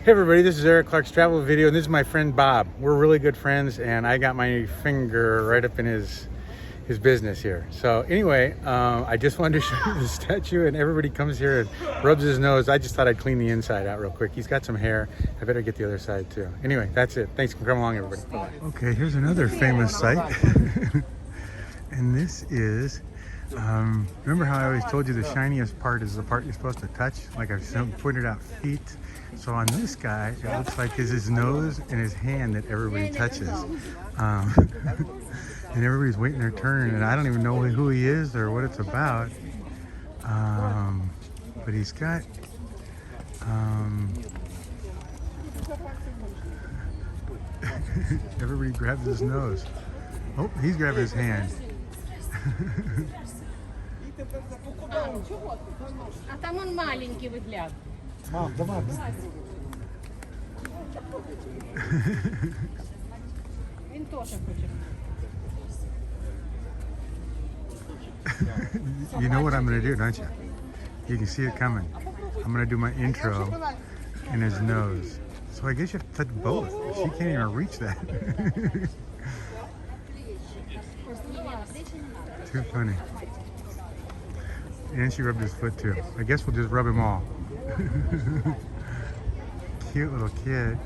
Hey everybody, this is Eric Clark's travel video, and this is my friend Bob. We're really good friends, and I got my finger right up in his business here. So anyway, I just wanted to show you the statue, and everybody comes here and rubs his nose. I just thought I'd clean the inside out real quick. He's got some hair. I better get the other side too. Anyway, that's it. Thanks for coming along, everybody. Bye-bye. Okay, here's another famous site. And this is, remember how I always told you the shiniest part is the part you're supposed to touch? Like I've pointed out feet. So on this guy, it looks like it's his nose and his hand that everybody touches. And everybody's waiting their turn, and I don't even know who he is or what it's about. But he's got, everybody grabs his nose. Oh, he's grabbing his hand. А там он маленький выгляд. Мам, давай. Він теж хоче. You know what I'm going to do, don't you? You can see it coming. I'm going to do my intro in his nose. So I guess you have to touch both. She can't even reach that. Too funny. And she rubbed his foot too. I guess we'll just rub him all. Cute little kid.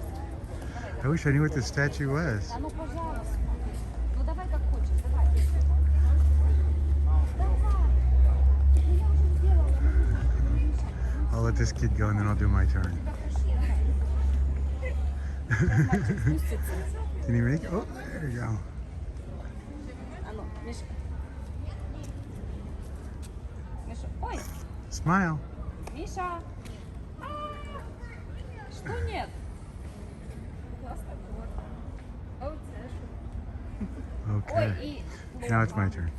I wish I knew what this statue was. I'll let this kid go and then I'll do my turn. Can you make it? Oh, there you go. Smile. Миша! Что нет? Okay. Now it's my turn.